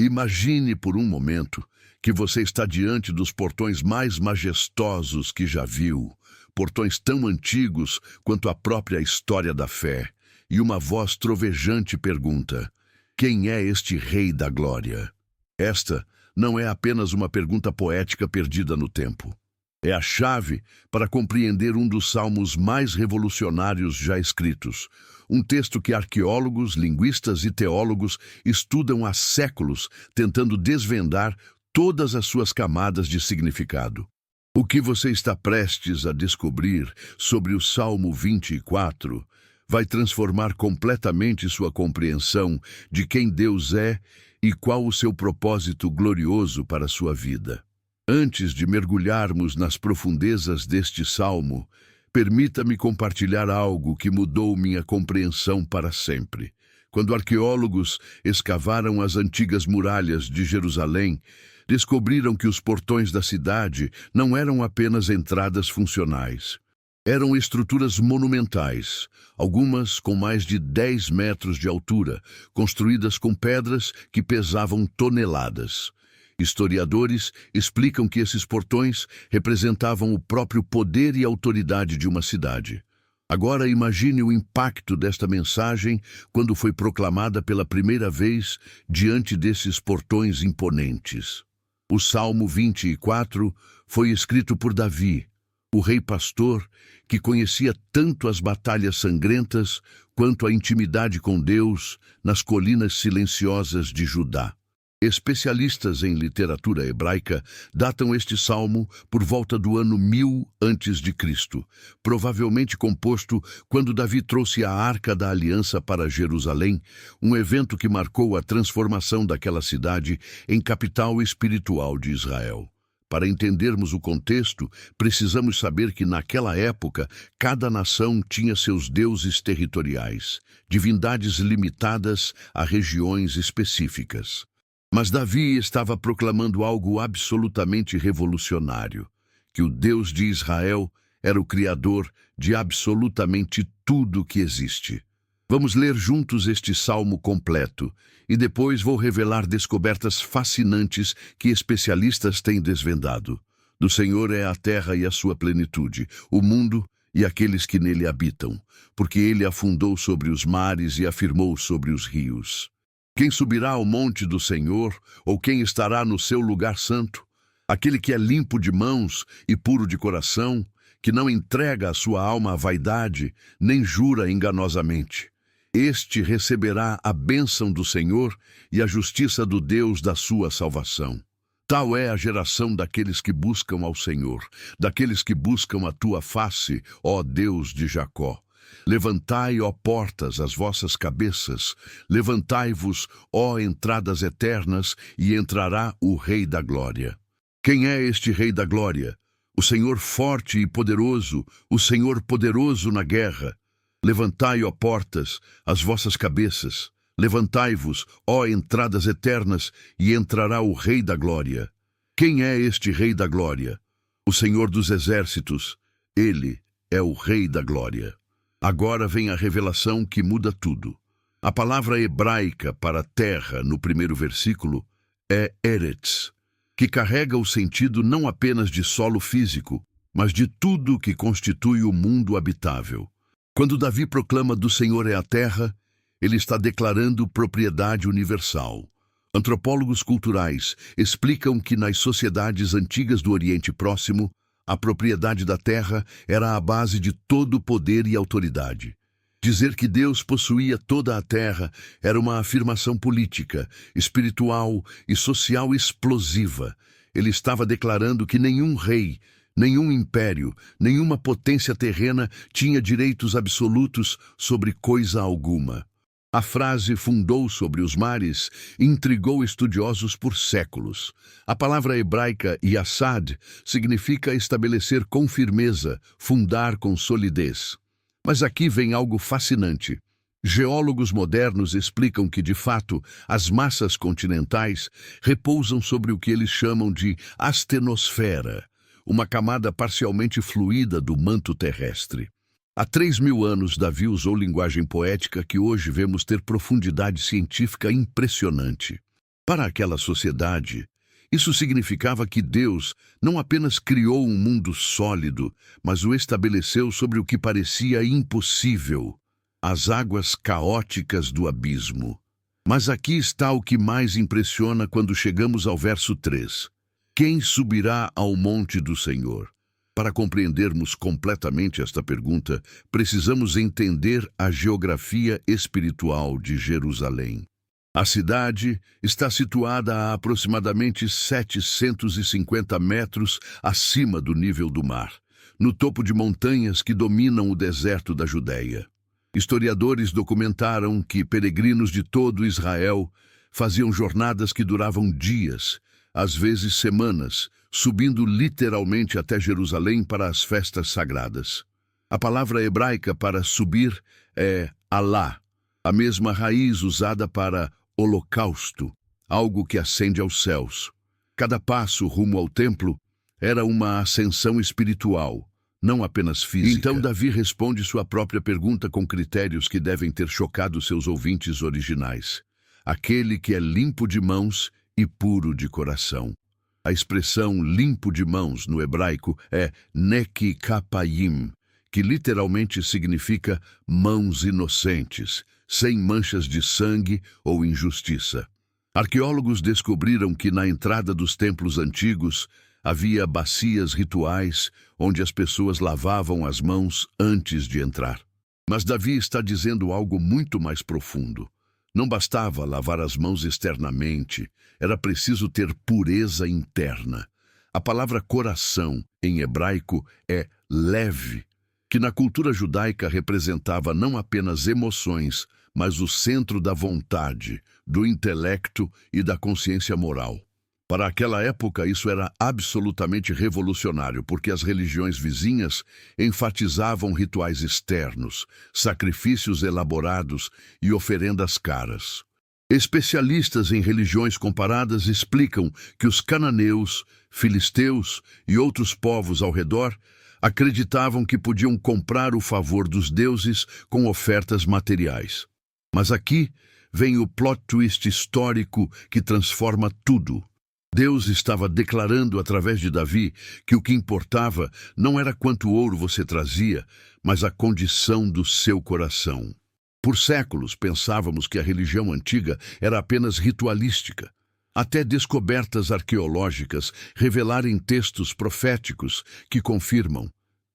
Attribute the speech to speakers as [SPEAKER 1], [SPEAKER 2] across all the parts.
[SPEAKER 1] Imagine por um momento que você está diante dos portões mais majestosos que já viu, portões tão antigos quanto a própria história da fé, e uma voz trovejante pergunta: quem é este Rei da Glória? Esta não é apenas uma pergunta poética perdida no tempo. É a chave para compreender um dos salmos mais revolucionários já escritos, um texto que arqueólogos, linguistas e teólogos estudam há séculos, tentando desvendar todas as suas camadas de significado. O que você está prestes a descobrir sobre o Salmo 24 vai transformar completamente sua compreensão de quem Deus é e qual o seu propósito glorioso para a sua vida. Antes de mergulharmos nas profundezas deste salmo, permita-me compartilhar algo que mudou minha compreensão para sempre. Quando arqueólogos escavaram as antigas muralhas de Jerusalém, descobriram que os portões da cidade não eram apenas entradas funcionais. Eram estruturas monumentais, algumas com mais de 10 metros de altura, construídas com pedras que pesavam toneladas. Historiadores explicam que esses portões representavam o próprio poder e autoridade de uma cidade. Agora imagine o impacto desta mensagem quando foi proclamada pela primeira vez diante desses portões imponentes. O Salmo 24 foi escrito por Davi, o rei pastor que conhecia tanto as batalhas sangrentas quanto a intimidade com Deus nas colinas silenciosas de Judá. Especialistas em literatura hebraica datam este salmo por volta do ano 1000 a.C., provavelmente composto quando Davi trouxe a Arca da Aliança para Jerusalém, um evento que marcou a transformação daquela cidade em capital espiritual de Israel. Para entendermos o contexto, precisamos saber que naquela época cada nação tinha seus deuses territoriais, divindades limitadas a regiões específicas. Mas Davi estava proclamando algo absolutamente revolucionário, que o Deus de Israel era o Criador de absolutamente tudo que existe. Vamos ler juntos este salmo completo, e depois vou revelar descobertas fascinantes que especialistas têm desvendado. Do Senhor é a terra e a sua plenitude, o mundo e aqueles que nele habitam, porque ele afundou sobre os mares e afirmou sobre os rios. Quem subirá ao monte do Senhor, ou quem estará no seu lugar santo? Aquele que é limpo de mãos e puro de coração, que não entrega a sua alma à vaidade, nem jura enganosamente. Este receberá a bênção do Senhor e a justiça do Deus da sua salvação. Tal é a geração daqueles que buscam ao Senhor, daqueles que buscam a tua face, ó Deus de Jacó. Levantai, ó portas, as vossas cabeças, levantai-vos, ó entradas eternas, e entrará o Rei da Glória. Quem é este Rei da Glória? O Senhor forte e poderoso, o Senhor poderoso na guerra. Levantai, ó portas, as vossas cabeças, levantai-vos, ó entradas eternas, e entrará o Rei da Glória. Quem é este Rei da Glória? O Senhor dos Exércitos, ele é o Rei da Glória. Agora vem a revelação que muda tudo. A palavra hebraica para terra, no primeiro versículo, é Eretz, que carrega o sentido não apenas de solo físico, mas de tudo que constitui o mundo habitável. Quando Davi proclama do Senhor é a terra, ele está declarando propriedade universal. Antropólogos culturais explicam que nas sociedades antigas do Oriente Próximo, a propriedade da terra era a base de todo o poder e autoridade. Dizer que Deus possuía toda a terra era uma afirmação política, espiritual e social explosiva. Ele estava declarando que nenhum rei, nenhum império, nenhuma potência terrena tinha direitos absolutos sobre coisa alguma. A frase "fundou sobre os mares" intrigou estudiosos por séculos. A palavra hebraica yassad significa estabelecer com firmeza, fundar com solidez. Mas aqui vem algo fascinante. Geólogos modernos explicam que, de fato, as massas continentais repousam sobre o que eles chamam de astenosfera, uma camada parcialmente fluida do manto terrestre. Há 3.000 anos, Davi usou linguagem poética que hoje vemos ter profundidade científica impressionante. Para aquela sociedade, isso significava que Deus não apenas criou um mundo sólido, mas o estabeleceu sobre o que parecia impossível, as águas caóticas do abismo. Mas aqui está o que mais impressiona quando chegamos ao verso 3. Quem subirá ao monte do Senhor? Para compreendermos completamente esta pergunta, precisamos entender a geografia espiritual de Jerusalém. A cidade está situada a aproximadamente 750 metros acima do nível do mar, no topo de montanhas que dominam o deserto da Judéia. Historiadores documentaram que peregrinos de todo Israel faziam jornadas que duravam dias, às vezes semanas, subindo literalmente até Jerusalém para as festas sagradas. A palavra hebraica para subir é alá, a mesma raiz usada para holocausto, algo que ascende aos céus. Cada passo rumo ao templo era uma ascensão espiritual, não apenas física. Então Davi responde sua própria pergunta com critérios que devem ter chocado seus ouvintes originais. Aquele que é limpo de mãos e puro de coração. A expressão limpo de mãos no hebraico é neki kapayim, que literalmente significa mãos inocentes, sem manchas de sangue ou injustiça. Arqueólogos descobriram que na entrada dos templos antigos havia bacias rituais onde as pessoas lavavam as mãos antes de entrar. Mas Davi está dizendo algo muito mais profundo. Não bastava lavar as mãos externamente, era preciso ter pureza interna. A palavra coração, em hebraico, é leve, que na cultura judaica representava não apenas emoções, mas o centro da vontade, do intelecto e da consciência moral. Para aquela época, isso era absolutamente revolucionário, porque as religiões vizinhas enfatizavam rituais externos, sacrifícios elaborados e oferendas caras. Especialistas em religiões comparadas explicam que os cananeus, filisteus e outros povos ao redor acreditavam que podiam comprar o favor dos deuses com ofertas materiais. Mas aqui vem o plot twist histórico que transforma tudo. Deus estava declarando através de Davi que o que importava não era quanto ouro você trazia, mas a condição do seu coração. Por séculos pensávamos que a religião antiga era apenas ritualística, até descobertas arqueológicas revelarem textos proféticos que confirmam: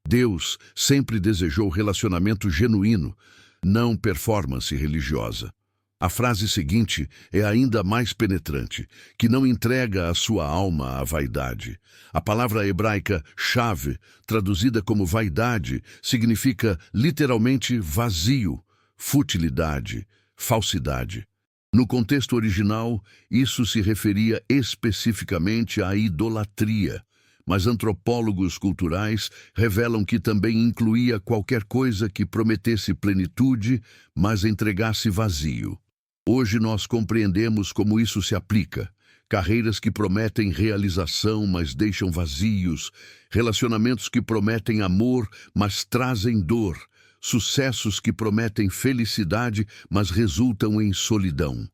[SPEAKER 1] Deus sempre desejou relacionamento genuíno, não performance religiosa. A frase seguinte é ainda mais penetrante, que não entrega a sua alma à vaidade. A palavra hebraica chave, traduzida como vaidade, significa literalmente vazio, futilidade, falsidade. No contexto original, isso se referia especificamente à idolatria, mas antropólogos culturais revelam que também incluía qualquer coisa que prometesse plenitude, mas entregasse vazio. Hoje nós compreendemos como isso se aplica. Carreiras que prometem realização, mas deixam vazios. Relacionamentos que prometem amor, mas trazem dor. Sucessos que prometem felicidade, mas resultam em solidão.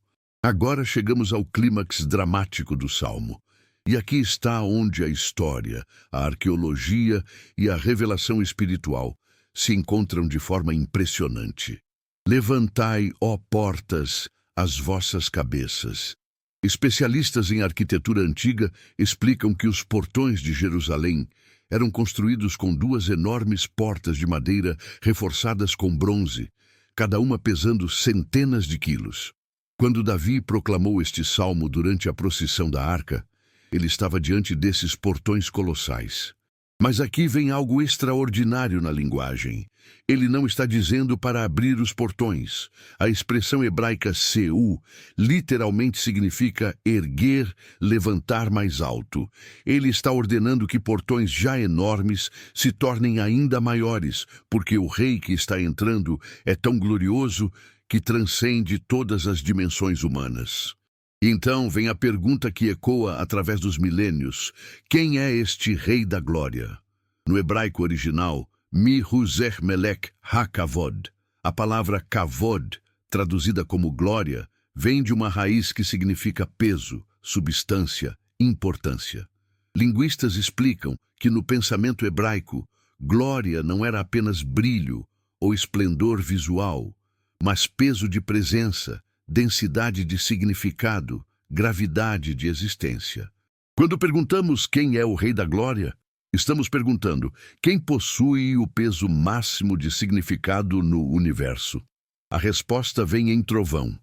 [SPEAKER 1] Agora chegamos ao clímax dramático do Salmo. E aqui está onde a história, a arqueologia e a revelação espiritual se encontram de forma impressionante. Levantai, ó portas, as vossas cabeças. Especialistas em arquitetura antiga explicam que os portões de Jerusalém eram construídos com duas enormes portas de madeira reforçadas com bronze, cada uma pesando centenas de quilos. Quando Davi proclamou este salmo durante a procissão da arca, ele estava diante desses portões colossais. Mas aqui vem algo extraordinário na linguagem. Ele não está dizendo para abrir os portões. A expressão hebraica seu literalmente significa erguer, levantar mais alto. Ele está ordenando que portões já enormes se tornem ainda maiores, porque o rei que está entrando é tão glorioso que transcende todas as dimensões humanas. Então vem a pergunta que ecoa através dos milênios: quem é este Rei da Glória? No hebraico original, Mi-Hu-Zeh-Melech Ha-Kavod. A palavra kavod, traduzida como glória, vem de uma raiz que significa peso, substância, importância. Linguistas explicam que no pensamento hebraico, glória não era apenas brilho ou esplendor visual, mas peso de presença, densidade de significado, gravidade de existência. Quando perguntamos quem é o Rei da Glória, estamos perguntando quem possui o peso máximo de significado no universo. A resposta vem em trovão.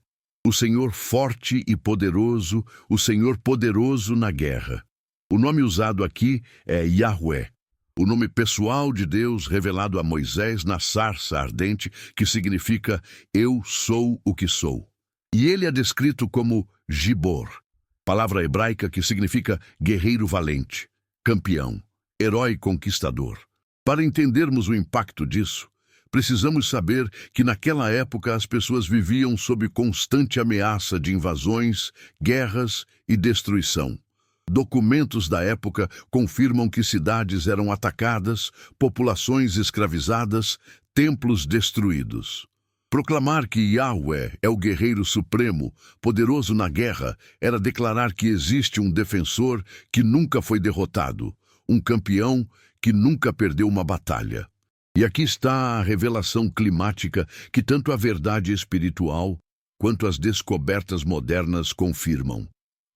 [SPEAKER 1] O Senhor forte e poderoso, o Senhor poderoso na guerra. O nome usado aqui é Yahweh, o nome pessoal de Deus revelado a Moisés na sarça ardente, que significa Eu sou o que sou. E ele é descrito como Gibor, palavra hebraica que significa guerreiro valente, campeão, herói conquistador. Para entendermos o impacto disso, precisamos saber que naquela época as pessoas viviam sob constante ameaça de invasões, guerras e destruição. Documentos da época confirmam que cidades eram atacadas, populações escravizadas, templos destruídos. Proclamar que Yahweh é o guerreiro supremo, poderoso na guerra, era declarar que existe um defensor que nunca foi derrotado, um campeão que nunca perdeu uma batalha. E aqui está a revelação climática que tanto a verdade espiritual quanto as descobertas modernas confirmam.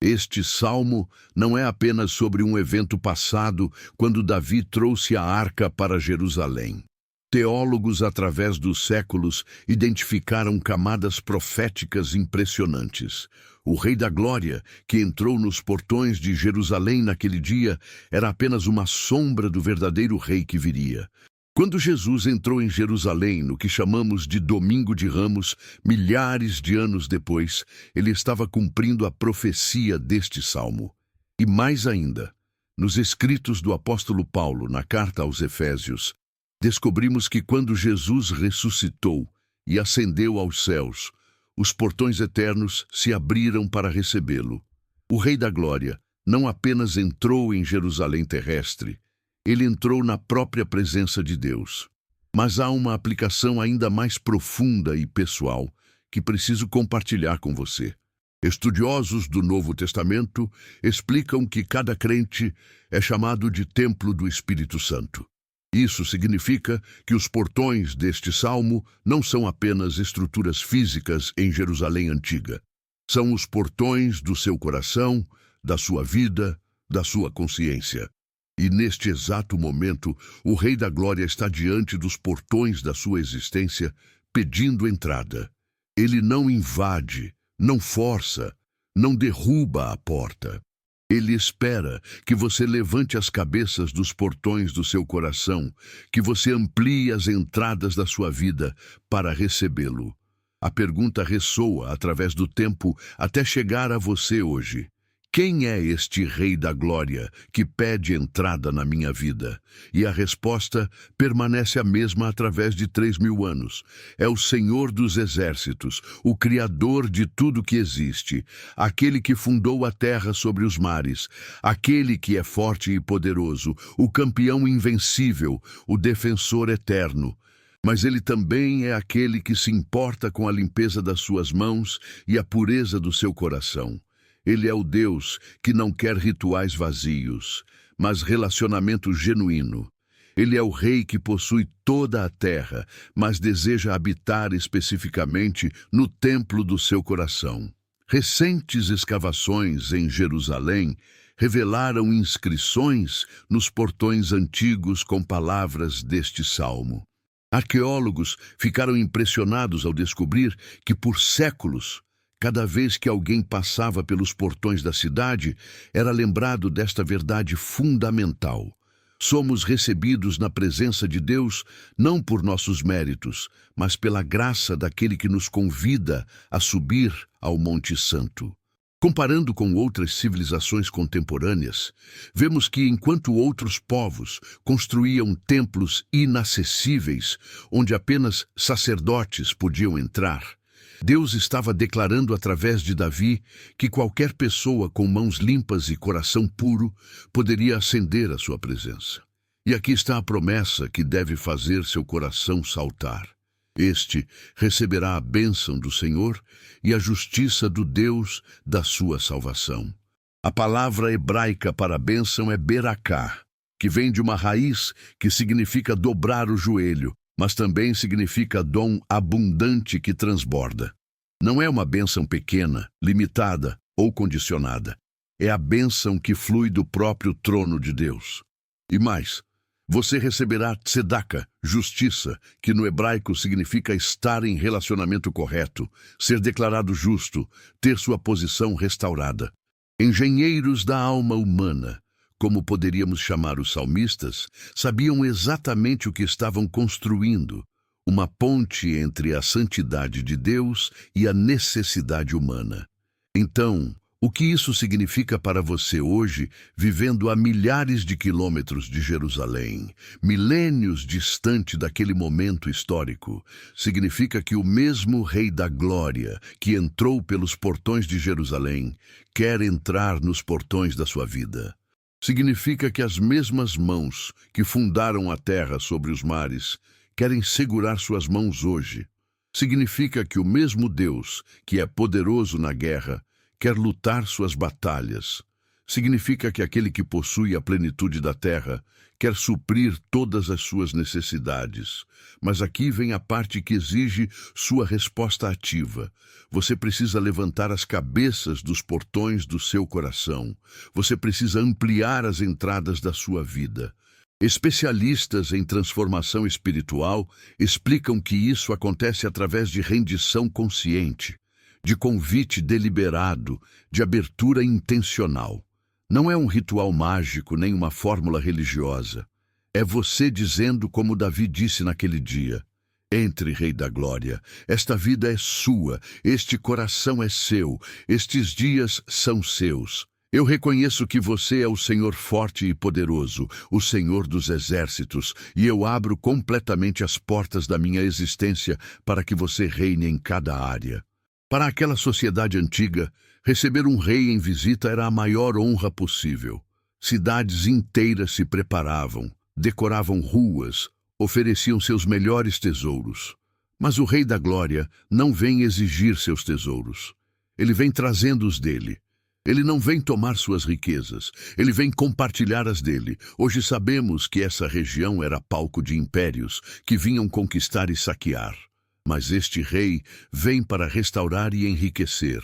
[SPEAKER 1] Este salmo não é apenas sobre um evento passado, quando Davi trouxe a arca para Jerusalém. Teólogos, através dos séculos, identificaram camadas proféticas impressionantes. O Rei da Glória, que entrou nos portões de Jerusalém naquele dia, era apenas uma sombra do verdadeiro rei que viria. Quando Jesus entrou em Jerusalém, no que chamamos de Domingo de Ramos, milhares de anos depois, ele estava cumprindo a profecia deste salmo. E mais ainda, nos escritos do apóstolo Paulo, na carta aos Efésios, descobrimos que quando Jesus ressuscitou e ascendeu aos céus, os portões eternos se abriram para recebê-lo. O Rei da Glória não apenas entrou em Jerusalém terrestre, ele entrou na própria presença de Deus. Mas há uma aplicação ainda mais profunda e pessoal que preciso compartilhar com você. Estudiosos do Novo Testamento explicam que cada crente é chamado de templo do Espírito Santo. Isso significa que os portões deste salmo não são apenas estruturas físicas em Jerusalém antiga. São os portões do seu coração, da sua vida, da sua consciência. E neste exato momento, o Rei da Glória está diante dos portões da sua existência, pedindo entrada. Ele não invade, não força, não derruba a porta. Ele espera que você levante as cabeças dos portões do seu coração, que você amplie as entradas da sua vida para recebê-lo. A pergunta ressoa através do tempo até chegar a você hoje. Quem é este Rei da Glória que pede entrada na minha vida? E a resposta permanece a mesma através de 3.000 anos. É o Senhor dos Exércitos, o Criador de tudo que existe, aquele que fundou a terra sobre os mares, aquele que é forte e poderoso, o campeão invencível, o defensor eterno. Mas ele também é aquele que se importa com a limpeza das suas mãos e a pureza do seu coração. Ele é o Deus que não quer rituais vazios, mas relacionamento genuíno. Ele é o Rei que possui toda a terra, mas deseja habitar especificamente no templo do seu coração. Recentes escavações em Jerusalém revelaram inscrições nos portões antigos com palavras deste salmo. Arqueólogos ficaram impressionados ao descobrir que, por séculos, cada vez que alguém passava pelos portões da cidade, era lembrado desta verdade fundamental. Somos recebidos na presença de Deus não por nossos méritos, mas pela graça daquele que nos convida a subir ao Monte Santo. Comparando com outras civilizações contemporâneas, vemos que enquanto outros povos construíam templos inacessíveis, onde apenas sacerdotes podiam entrar, Deus estava declarando através de Davi que qualquer pessoa com mãos limpas e coração puro poderia ascender à sua presença. E aqui está a promessa que deve fazer seu coração saltar. Este receberá a bênção do Senhor e a justiça do Deus da sua salvação. A palavra hebraica para bênção é beracá, que vem de uma raiz que significa dobrar o joelho, mas também significa dom abundante que transborda. Não é uma bênção pequena, limitada ou condicionada. É a bênção que flui do próprio trono de Deus. E mais, você receberá tzedaka, justiça, que no hebraico significa estar em relacionamento correto, ser declarado justo, ter sua posição restaurada. Engenheiros da alma humana, como poderíamos chamar os salmistas, sabiam exatamente o que estavam construindo, uma ponte entre a santidade de Deus e a necessidade humana. Então, o que isso significa para você hoje, vivendo a milhares de quilômetros de Jerusalém, milênios distante daquele momento histórico? Significa que o mesmo Rei da Glória, que entrou pelos portões de Jerusalém, quer entrar nos portões da sua vida. Significa que as mesmas mãos que fundaram a terra sobre os mares querem segurar suas mãos hoje. Significa que o mesmo Deus, que é poderoso na guerra, quer lutar suas batalhas. Significa que aquele que possui a plenitude da terra quer suprir todas as suas necessidades. Mas aqui vem a parte que exige sua resposta ativa. Você precisa levantar as cabeças dos portões do seu coração. Você precisa ampliar as entradas da sua vida. Especialistas em transformação espiritual explicam que isso acontece através de rendição consciente, de convite deliberado, de abertura intencional. Não é um ritual mágico nem uma fórmula religiosa. É você dizendo como Davi disse naquele dia: entre, Rei da Glória, esta vida é sua, este coração é seu, estes dias são seus. Eu reconheço que você é o Senhor forte e poderoso, o Senhor dos exércitos, e eu abro completamente as portas da minha existência para que você reine em cada área. Para aquela sociedade antiga, receber um rei em visita era a maior honra possível. Cidades inteiras se preparavam, decoravam ruas, ofereciam seus melhores tesouros. Mas o Rei da Glória não vem exigir seus tesouros. Ele vem trazendo os dele. Ele não vem tomar suas riquezas, ele vem compartilhar as dele. Hoje sabemos que essa região era palco de impérios que vinham conquistar e saquear. Mas este rei vem para restaurar e enriquecer.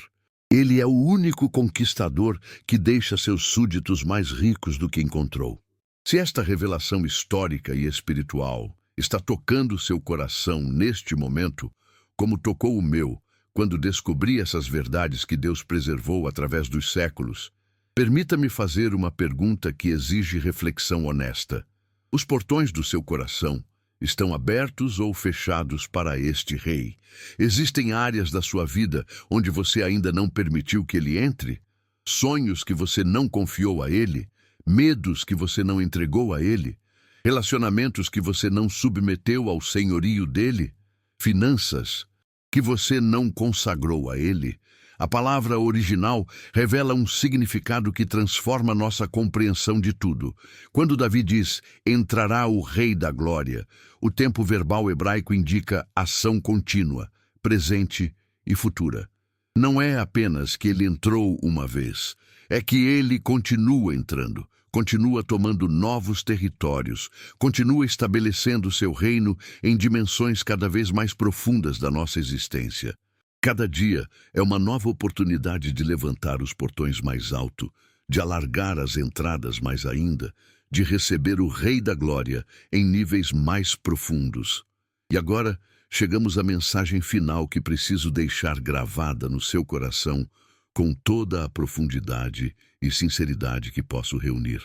[SPEAKER 1] Ele é o único conquistador que deixa seus súditos mais ricos do que encontrou. Se esta revelação histórica e espiritual está tocando seu coração neste momento, como tocou o meu, quando descobri essas verdades que Deus preservou através dos séculos, permita-me fazer uma pergunta que exige reflexão honesta. Os portões do seu coração estão abertos ou fechados para este rei? Existem áreas da sua vida onde você ainda não permitiu que ele entre? Sonhos que você não confiou a ele? Medos que você não entregou a ele? Relacionamentos que você não submeteu ao senhorio dele? Finanças que você não consagrou a ele? A palavra original revela um significado que transforma nossa compreensão de tudo. Quando Davi diz, entrará o Rei da Glória, o tempo verbal hebraico indica ação contínua, presente e futura. Não é apenas que ele entrou uma vez, é que ele continua entrando, continua tomando novos territórios, continua estabelecendo seu reino em dimensões cada vez mais profundas da nossa existência. Cada dia é uma nova oportunidade de levantar os portões mais alto, de alargar as entradas mais ainda, de receber o Rei da Glória em níveis mais profundos. E agora chegamos à mensagem final que preciso deixar gravada no seu coração com toda a profundidade e sinceridade que posso reunir.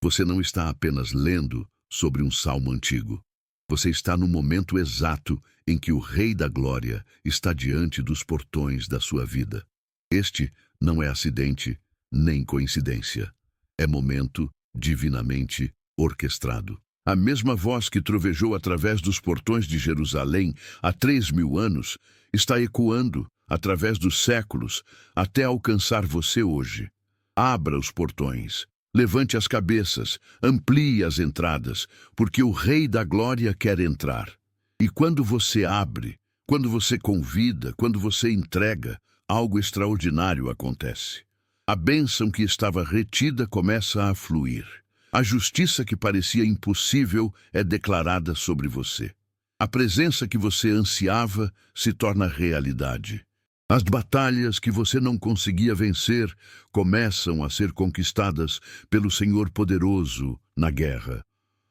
[SPEAKER 1] Você não está apenas lendo sobre um salmo antigo. Você está no momento exato em que o Rei da Glória está diante dos portões da sua vida. Este não é acidente nem coincidência. É momento divinamente orquestrado. A mesma voz que trovejou através dos portões de Jerusalém há 3.000 anos está ecoando através dos séculos até alcançar você hoje. Abra os portões. Levante as cabeças, amplie as entradas, porque o Rei da Glória quer entrar. E quando você abre, quando você convida, quando você entrega, algo extraordinário acontece. A bênção que estava retida começa a fluir. A justiça que parecia impossível é declarada sobre você. A presença que você ansiava se torna realidade. As batalhas que você não conseguia vencer começam a ser conquistadas pelo Senhor poderoso na guerra.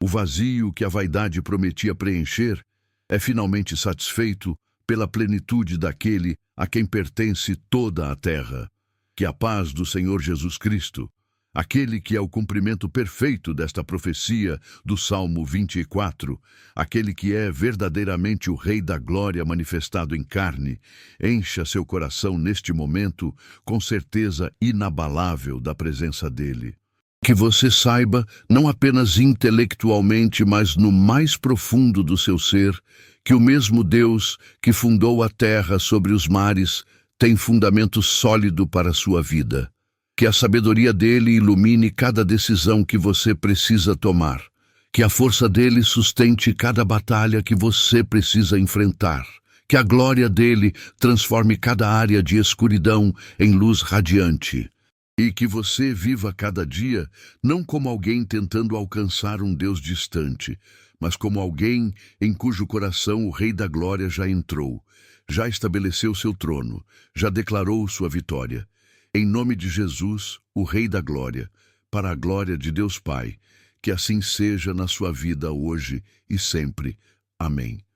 [SPEAKER 1] O vazio que a vaidade prometia preencher é finalmente satisfeito pela plenitude daquele a quem pertence toda a terra. Que a paz do Senhor Jesus Cristo, aquele que é o cumprimento perfeito desta profecia do Salmo 24, aquele que é verdadeiramente o Rei da Glória manifestado em carne, encha seu coração neste momento com certeza inabalável da presença dele. Que você saiba, não apenas intelectualmente, mas no mais profundo do seu ser, que o mesmo Deus que fundou a terra sobre os mares tem fundamento sólido para a sua vida. Que a sabedoria dele ilumine cada decisão que você precisa tomar. Que a força dele sustente cada batalha que você precisa enfrentar. Que a glória dele transforme cada área de escuridão em luz radiante. E que você viva cada dia não como alguém tentando alcançar um Deus distante, mas como alguém em cujo coração o Rei da Glória já entrou, já estabeleceu seu trono, já declarou sua vitória. Em nome de Jesus, o Rei da Glória, para a glória de Deus Pai, que assim seja na sua vida hoje e sempre. Amém.